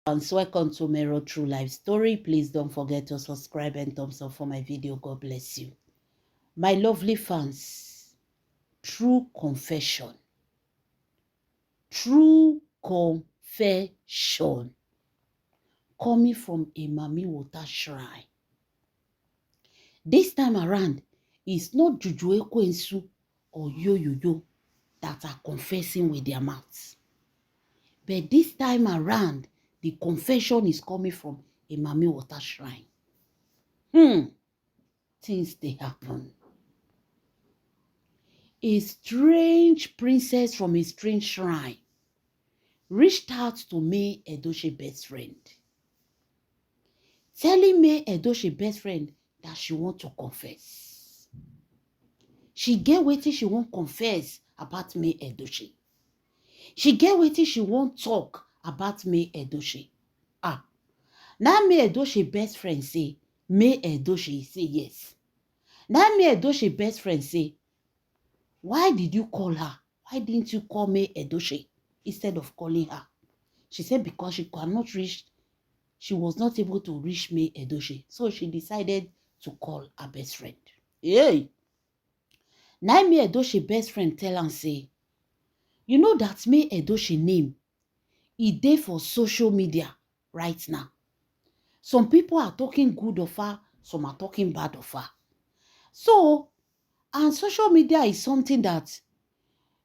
Welcome to Mero True Life Story. Please don't forget to subscribe and thumbs up for my video. God bless you. My lovely fans, true confession. True confession coming from a Mami Water shrine. This time around, it's not Juju Ekwensu or Yo that are confessing with their mouths. But this time around, the confession is coming from a Mami Water shrine. Things they happen. A strange princess from a strange shrine reached out to May Edochie best friend, telling May Edochie best friend that she want to confess. She get wetin she won't confess about May Edochie. She get wetin she won't talk about May Edochie. Now May Edochie best friend say, May Edochie say yes. Now May Edochie best friend say, why did you call her? Why didn't you call May Edochie instead of calling her? She said because she was not able to reach May Edochie. So she decided to call her best friend. Hey! Now May Edochie best friend tell and say, you know that May Edochie name, it dey for social media right now. Some people are talking good of her, some are talking bad of her. So, and social media is something that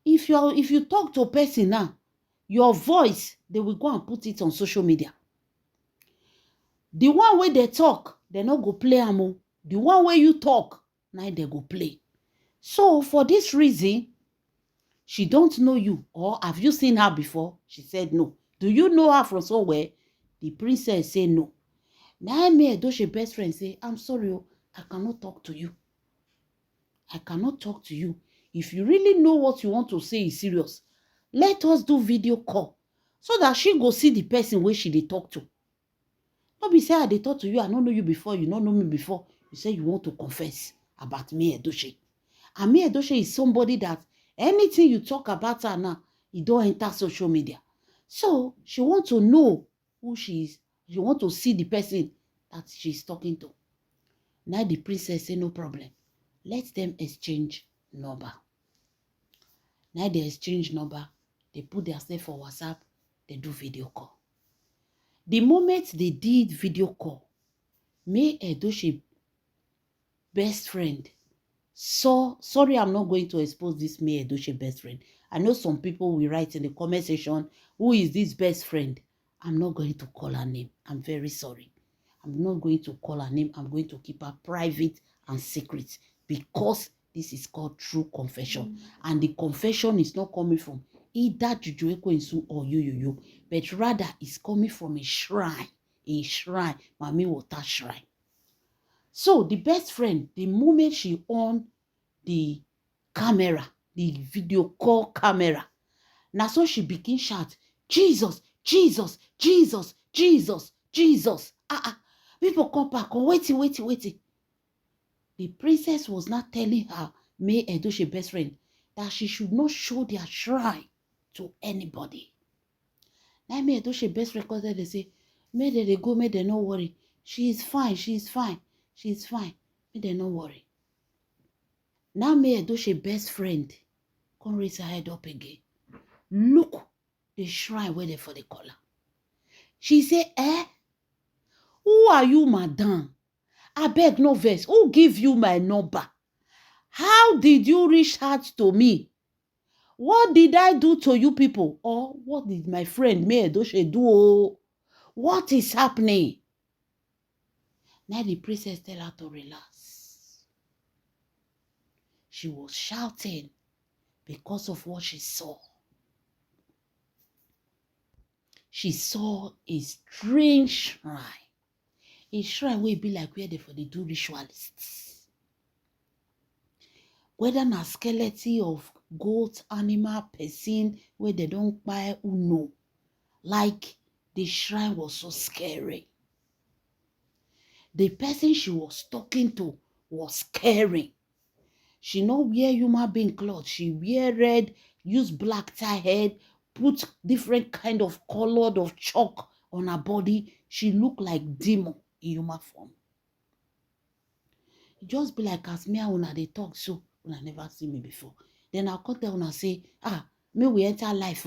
if you talk to a person now, your voice, they will go and put it on social media. The one way they talk, they not go play amo. The one way you talk, now they go play. So for this reason, she don't know you, or have you seen her before? She said no. Do you know her from somewhere? The princess say no. Now May Edochie best friend say, I'm sorry, I cannot talk to you. I cannot talk to you. If you really know what you want to say is serious, let us do video call so that she go see the person where she dey talk to. Not be say I dey talk to you, I don't know you before, you don't know me before. You say you want to confess about May Edochie. And May Edochie is somebody that anything you talk about her now, it don't enter social media. So she want to know who she is. She want to see the person that she's talking to. Now the princess say no problem. Let them exchange number. Now they exchange number. They put themselves for WhatsApp. They do video call. The moment they did video call, May Edochie best friend saw, sorry, I'm not going to expose this May Edochie best friend. I know some people will write in the comment section, who is this best friend? I'm not going to call her name. I'm very sorry. I'm not going to call her name. I'm going to keep her private and secret because this is called true confession. And the confession is not coming from either Juju Ekwensu or Yo, but rather it's coming from a shrine, Mami Water shrine. So the best friend, the moment she on the camera, the video call camera, now so she begin shout, Jesus, Jesus, Jesus, Jesus, Jesus. People come back, waiting. The princess was not telling her, May Edochie best friend, that she should not show their shrine to anybody. Now May Edochie best friend cause they say, may they go, may they not worry. She is fine. May they not worry. Now May Edochie best friend come raise her head up again. Look the shrine where they for the collar. She say, who are you, madam? I beg no vex. Who give you my number? How did you reach out to me? What did I do to you people? Or what did my friend May Edochie do? What is happening? Now the princess tell her to relax. She was shouting because of what she saw. She saw a strange shrine. A shrine will be like where they for the do ritualists. Whether na skeleton of goat, animal, person, where they don't buy uno. Like the shrine was so scary. The person she was talking to was scary. She no wear human being clothes. She wear red, use black tie head, put different kind of color of chalk on her body, she look like demon in human form. It just be like as me and una dey talk so, una never see me before. Then I'll come tell una say, may we enter life.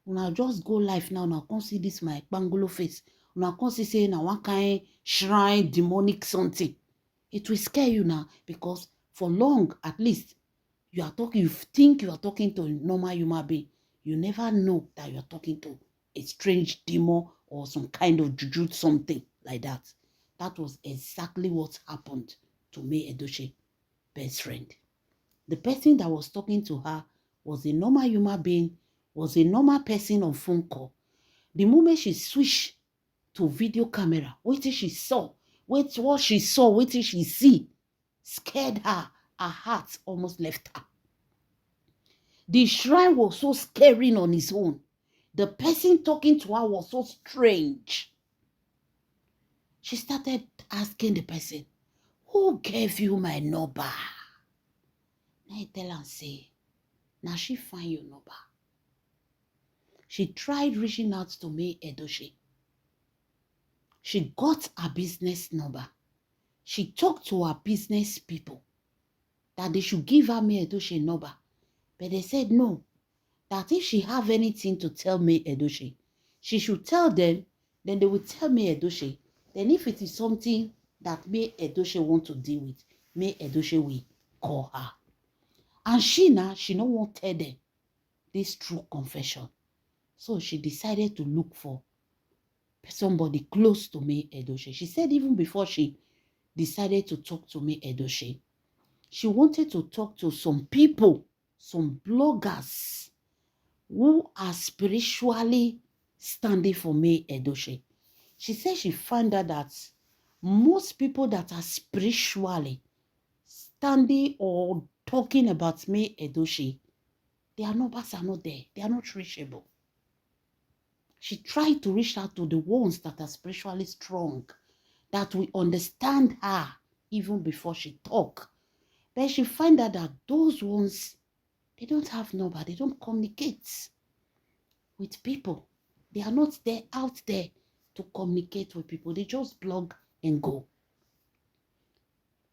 Una just go life now, una come see this my bangolo face. Una come see say na one kind shrine, demonic something. It will scare you now because for long, at least, you think you are talking to a normal human being. You never know that you are talking to a strange demon or some kind of juju something like that. That was exactly what happened to May Edochie best friend. The person that was talking to her was a normal human being, was a normal person on phone call. The moment she switched to video camera, what she saw, what she saw, what she see, scared her. Her heart almost left her. The shrine was so scary on its own. The person talking to her was so strange. She started asking the person, who gave you my number? Now I tell her, say, now she find your number. She tried reaching out to May Edochie. She got her business number. She talked to her business people that they should give her May Edochie number. But they said no, that if she have anything to tell May Edochie, she should tell them, then they will tell May Edochie. Then if it is something that May Edochie want to deal with, May Edochie will call her. And she no want to tell them this true confession. So she decided to look for somebody close to May Edochie. She said even before she decided to talk to May Edochie, she wanted to talk to some people, some bloggers who are spiritually standing for May Edochie. She said she found out that most people that are spiritually standing or talking about May Edochie, their numbers are not there. They are not reachable. She tried to reach out to the ones that are spiritually strong, that will understand her even before she talk. But she find out that those ones, they don't have number. They don't communicate with people. They are not there out there to communicate with people. They just blog and go.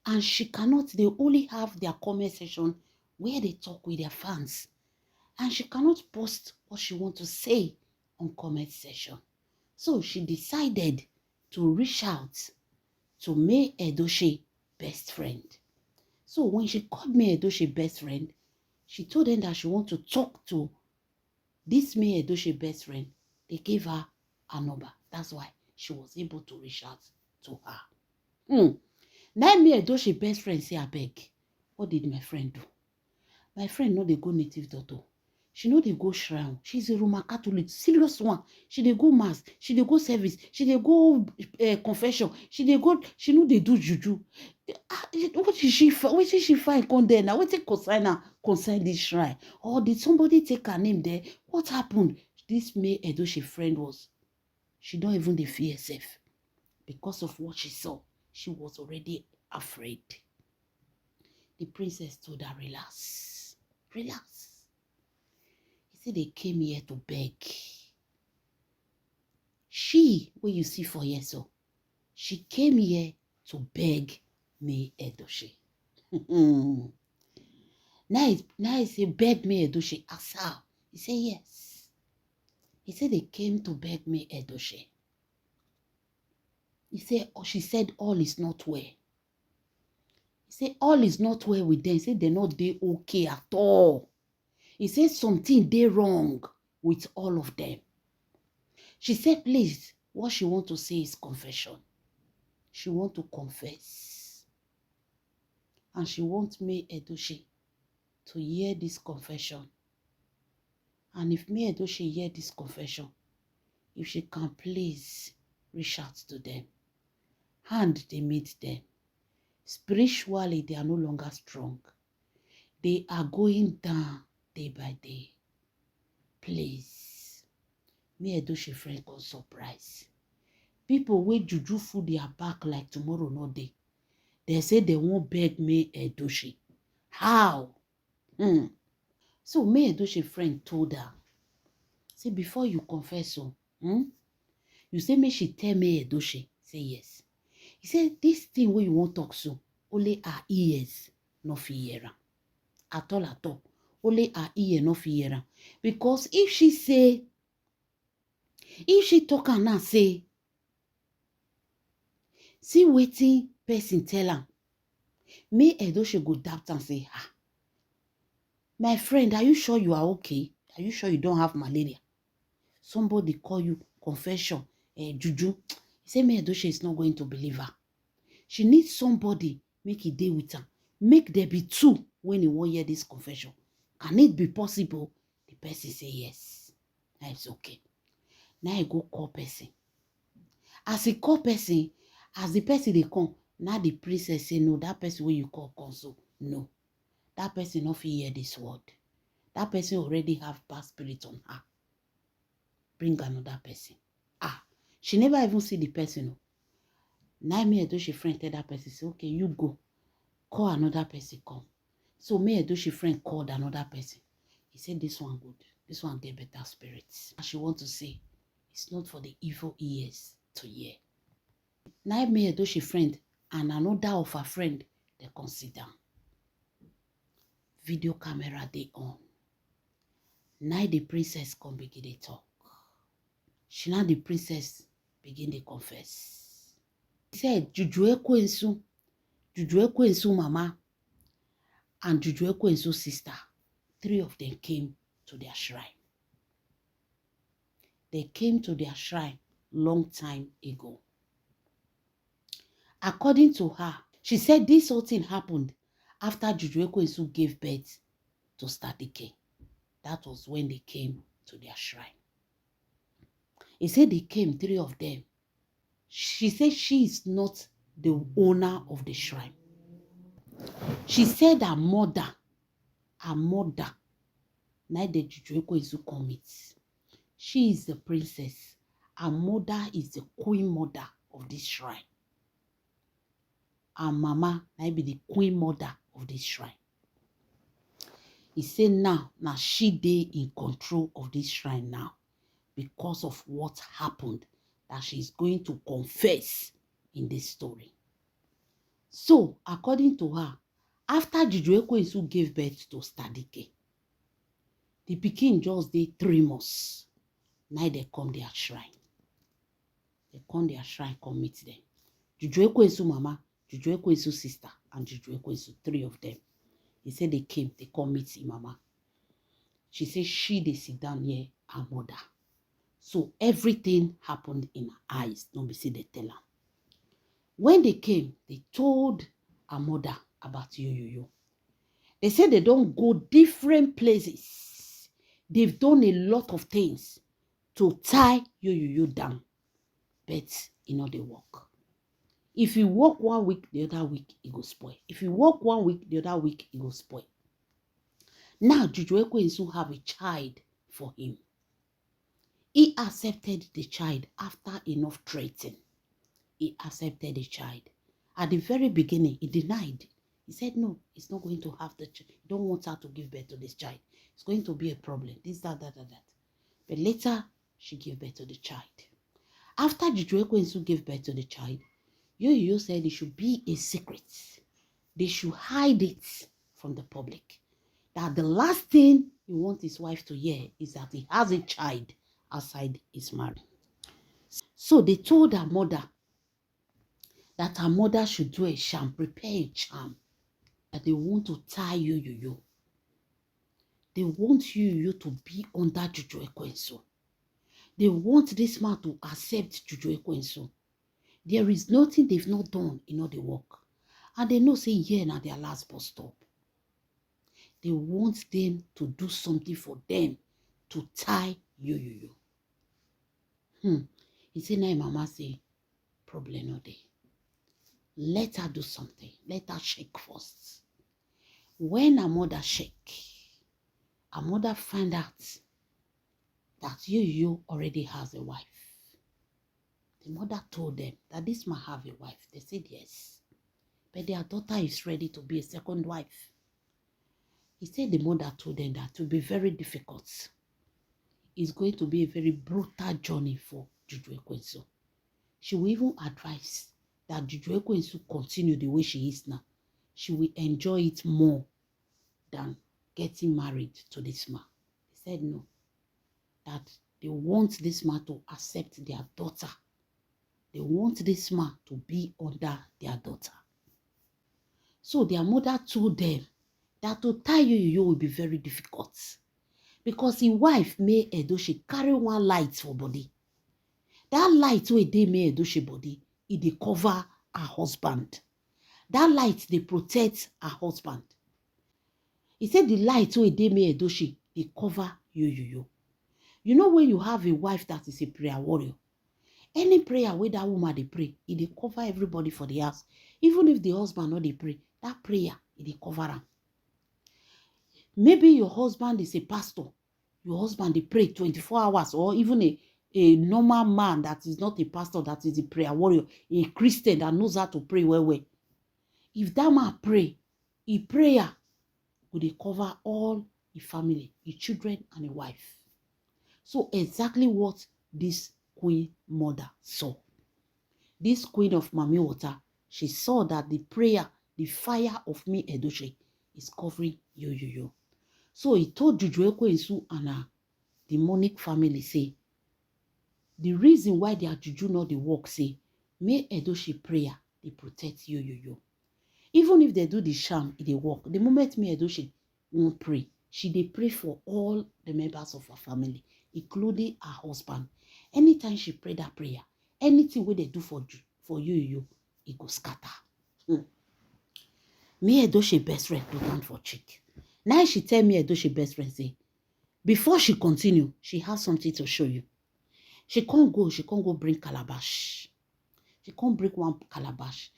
And she cannot, they only have their comment section where they talk with their fans. And she cannot post what she wants to say on comment section. So she decided to reach out to May Edochie best friend. So when she called May Edochie best friend, she told them that she want to talk to this May Edochie best friend. They gave her a number. That's why she was able to reach out to her. Now May Edochie best friend say, abeg, what did my friend do? My friend no dey go native doctor. She no dey go shrine. She's a Roman Catholic, serious one. She dey go mass. She dey go service. She dey go confession. She no dey do juju. What did she find come there now? What concern this shrine? Or did somebody take her name there? What happened? This May Edochie friend she don't even dey fear herself. Because of what she saw, she was already afraid. The princess told her, relax. Relax. He said they came here to beg. She, what you see for here, so she came here to beg May Edochie. Now he say, beg May Edochie. Ask her. He said, yes. He said they came to beg May Edochie. He said, she said, all is not well. He said, all is not well with them. He said, they're not okay at all. He said, something they wrong with all of them. She said, please, what she want to say is confession. She want to confess. And she wants May Edochie to hear this confession. And if May Edochie hear this confession, if she can please reach out to them. And they meet them. Spiritually, they are no longer strong. They are going down day by day. Please. May Edochie friend got surprise. People wey juju full their back like tomorrow no day. They say they won't beg May Edochie. How? So May Edochie friend told her, say before you confess, You say, make she tell me Edochie. Say yes. He said, this thing where you won't talk so, only our ears no fear. At all. Only our ear no fear. Because if she talk and now say, see waiting person tell her, me Edochie go doubt and say, my friend, are you sure you are okay? Are you sure you don't have malaria? Somebody call you confession, juju. He say, me Edochie is not going to believe her. She needs somebody make it day with her. Make there be two when you won't hear this confession. Can it be possible? The person say yes. Now it's okay. Now I go call person. As he call person, as the person they come, now the princess say no, that person where you call console. No. That person not hear this word. That person already have bad spirit on her. Bring another person. She never even see the person. Now me Edochie friend tell that person, say, okay, you go. Call another person, come. So me Edochie friend called another person. He said, this one good. This one get better spirits. And she want to say, it's not for the evil ears to hear. Now me Edochie friend and another of her friend, they consider. Video camera they on. Now the princess come begin to talk. She now the princess begin to confess. He said, Juju Ekwensu mama and Juju Ekwensu sister, 3 of them came to their shrine. They came to their shrine long time ago. According to her, she said this whole thing happened after Juju Ekwensu gave birth to Stadike. That was when they came to their shrine. He said they came, 3 of them. She said she is not the owner of the shrine. She said her mother, neither Juju Ekwensu commits. She is the princess. Her mother is the queen mother of this shrine. Her mama might be the queen mother of this shrine. He said now she dey in control of this shrine now because of what happened that she's going to confess in this story. So, according to her, after Juju Ekwensu gave birth to Stadike, the pikin just dey 3 months. Now they come their shrine. They come their shrine, come meet them. Juju Ekwensu mama, Juju Ekwensu sister, and Juju Ekwensu, 3 of them. He said they came, they come meet him mama. She said they sit down here, her mother. So everything happened in her eyes. Don't see they tell her. When they came, they told her mother about yo. They said they don't go different places. They've done a lot of things to tie yo down. But they work. If you work 1 week, the other week, it go spoil. If you work 1 week, the other week, it go spoil. Now, Juju Ekwensu have a child for him. He accepted the child after enough threatening. He accepted the child. At the very beginning, he denied. He said, no, he's not going to have the child. He don't want her to give birth to this child. It's going to be a problem. This, that. But later, she gave birth to the child. After Juju Ekwensu gave birth to the child, Yo said it should be a secret. They should hide it from the public. That the last thing he wants his wife to hear is that he has a child outside his marriage. So they told her mother that her mother should do a charm, prepare a charm. That they want to tie Yo. They want Yo to be under Juju Ekwensu. They want this man to accept Juju Ekwensu. There is nothing they've not done in all the work. And they know say yeah now their last bus stop. They want them to do something for them to tie Yo. He said now mama say problem no dey. Let her do something. Let her shake first. When her mother shake, her mother find out that Yo already has a wife. The mother told them that this man have a wife. They said yes. But their daughter is ready to be a second wife. He said the mother told them that it will be very difficult. It's going to be a very brutal journey for Juju Ekwensu. She will even advise that Juju Ekwensu continue the way she is now. She will enjoy it more than getting married to this man. He said no, that they want this man to accept their daughter. They want this man to be under their daughter. So their mother told them that to tie you will be very difficult. Because his wife, May Edochie, carry one light for body. That light wey dey May Edochie body, it dey cover her husband. That light, they protect her husband. He said the light wey dey May Edochie, they cover you. You know when you have a wife that is a prayer warrior, any prayer where that woman they pray, it they cover everybody for the house. Even if the husband not they pray, that prayer, it they cover them. Maybe your husband is a pastor. Your husband they pray 24 hours, or even a normal man that is not a pastor, that is a prayer warrior, a Christian that knows how to pray well. If that man pray, his prayer will they cover all his family, his children and his wife. So exactly what this queen mother saw. This queen of Mami Water, she saw that the prayer, the fire of May Edochie is covering you. So he told Juju Ekwensu and her demonic family, say, the reason why their juju not the work, say, May Edochie prayer, they protect you. Even if they do the sham, they work. The moment May Edochie won't pray, she they pray for all the members of her family, including her husband. Anytime she pray that prayer, anything where they do for you, it go scatter. May Edochie best friend put down for cheek. Now she tell May Edochie best friend, say, before she continue, she has something to show you. She can't go bring calabash. She can't bring one calabash.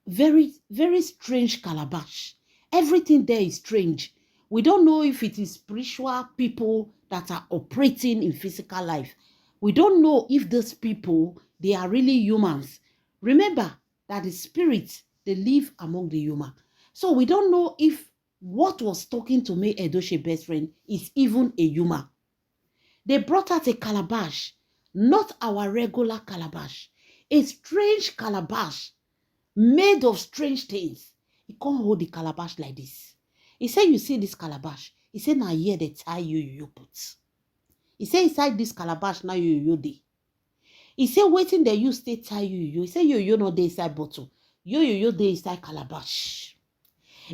Very, very strange calabash. Everything there is strange. We don't know if it is spiritual people that are operating in physical life. We don't know if those people, they are really humans. Remember that the spirits, they live among the human. So we don't know if what was talking to May Edochie best friend is even a human. They brought out a calabash, not our regular calabash. A strange calabash made of strange things. He can't hold the calabash like this. He said, you see this calabash? He said, now here they tie you put. He said, inside this calabash, now you dey. He said, waiting there, you stay tie you. He said, you not dey inside bottle. You dey inside calabash.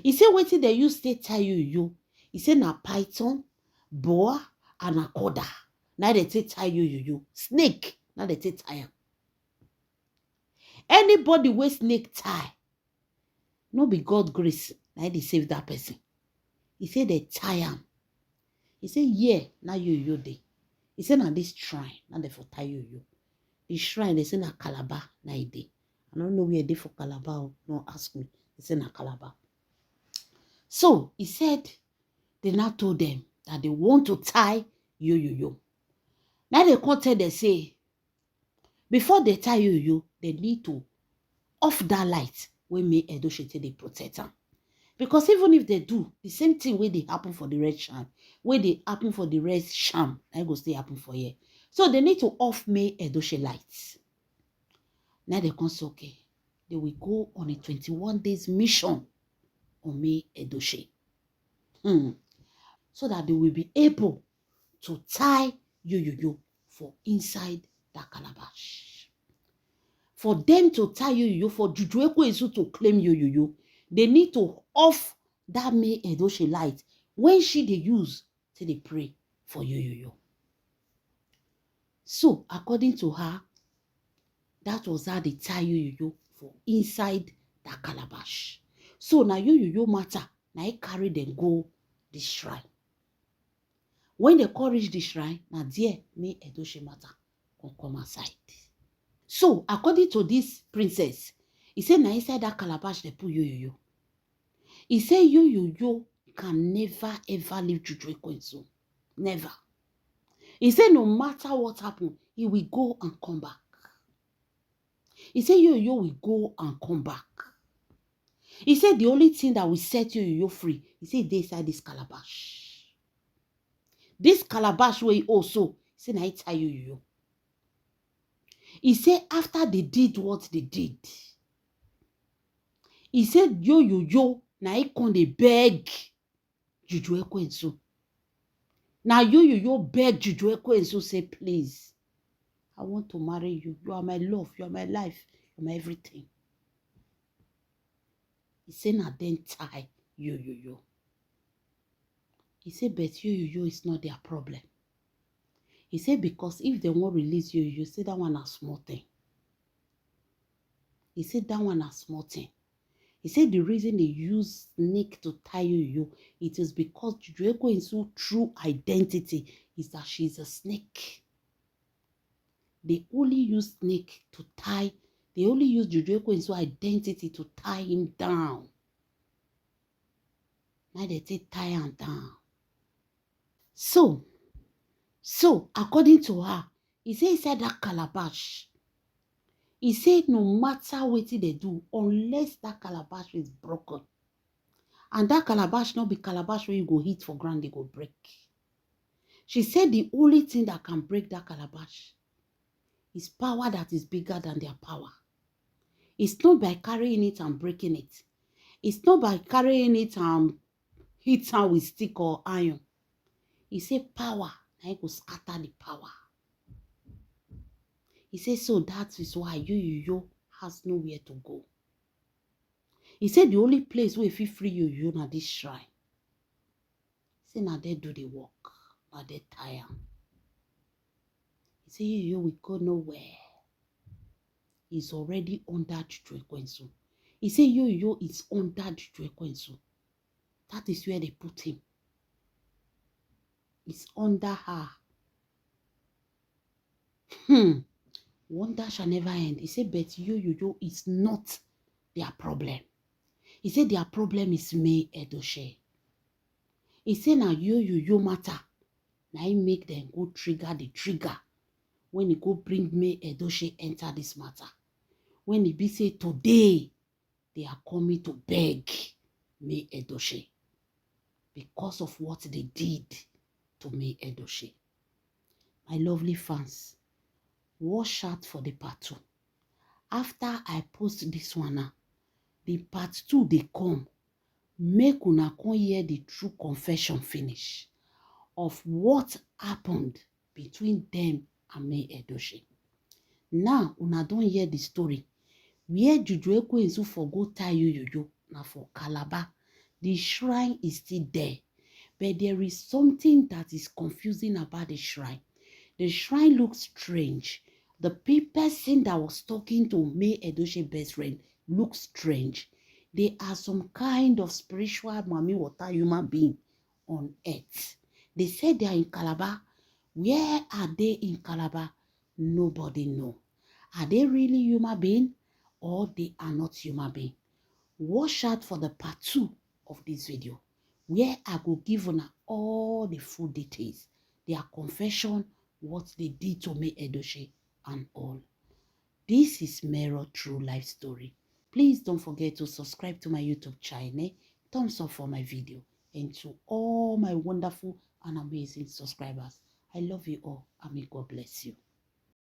He said, waiting there, you stay tie you. He said, na python, boa, and anaconda. Now they take tie you. Snake, now they take tie. Anybody with snake tie, no be God grace, now they save that person. He said they tie him. He said, yeah, now you dey. He said, now this shrine, now they for tie you. The shrine, they say na Calabar, now it dey. I don't know where they for Calabar, no ask me. They say na Calabar. So he said, they now told them that they want to tie you. Now they come tell, they say, before they tie you, they need to off that light when May Edochie they protect them. Because even if they do, the same thing where they happen for the red sham, where they happen for the red sham, I go stay happen for here. So they need to off May Edochie lights. Now they come say, okay, they will go on a 21 days mission on May Edochie. So that they will be able to tie you for inside that calabash. For them to tie you, for Juju Ekwensu to claim you, they need to off that May Edochie light when she they use till they pray for you. So according to her, that was how they tie you for inside that calabash. So now you matter, now I carry them go the shrine. When they reach the shrine, now there May Edochie matter come aside. So according to this princess, he said now inside that calabash they put you. He said you can never ever leave Juju Ekwensu. Never. He said no matter what happens, he will go and come back. He said you will go and come back. He said the only thing that will set you free, he said they inside this calabash. This calabash will also, he said I tie you. He said after they did what they did, he said yo, na he come dey beg Juju Ekwensu. Now yo beg Juju Ekwensu say, please, I want to marry you. You are my love. You are my life. You are my everything. He said, now then tie yo. He said, but yo is not their problem. He said, because if they won't release yo, say that one a small thing. He said, that one a small thing. He said the reason they use snake to tie yo, it is because Juju Ekwensu's true identity is that she's a snake. They only use snake to tie. They only use Juju Ekwensu's identity to tie him down. Now they say tie him down. So according to her, he said that calabash. He said no matter what they do, unless that calabash is broken, and that calabash not be calabash where you go hit for ground, they go break. She said the only thing that can break that calabash is power that is bigger than their power. It's not by carrying it and breaking it. It's not by carrying it and hit her with stick or iron. He said power, now it will scatter the power. He said, so that is why yo has nowhere to go. He said the only place where if you free yo na this shrine. He said, now they do the work. Now they tire. He said, yo will go nowhere. He's already under Juju Ekwensu. He said, yo is under Juju Ekwensu. That is where they put him. It's under her. Wonder shall never end. He said, but yo is not their problem. He said their problem is May Edochie. He said now yo matter. Now he make them go trigger the trigger. When he go bring May Edochie enter this matter. When he be say today, they are coming to beg May Edochie. Because of what they did to May Edochie. My lovely fans, watch out for the part 2. After I post this one now, the part 2 they come. Make una come hear the true confession finish of what happened between them and May Edochie. Now una don't hear the story. Where Juju Ekwensu for go tie yo now for Calabar. The shrine is still there. But there is something that is confusing about the shrine. The shrine looks strange. The person that was talking to May Edochie best friend looks strange. They are some kind of spiritual mommy water human being on earth. They said they are in Calabar. Where are they in Calabar? Nobody know. Are they really human being or they are not human being? Watch out for the part 2 of this video, where I will give you all the full details, their confession, what they did to May Edochie, and all. This is Mero True Life Story. Please don't forget to subscribe to my YouTube channel, thumbs up for my video, and to all my wonderful and amazing subscribers. I love you all, and may God bless you.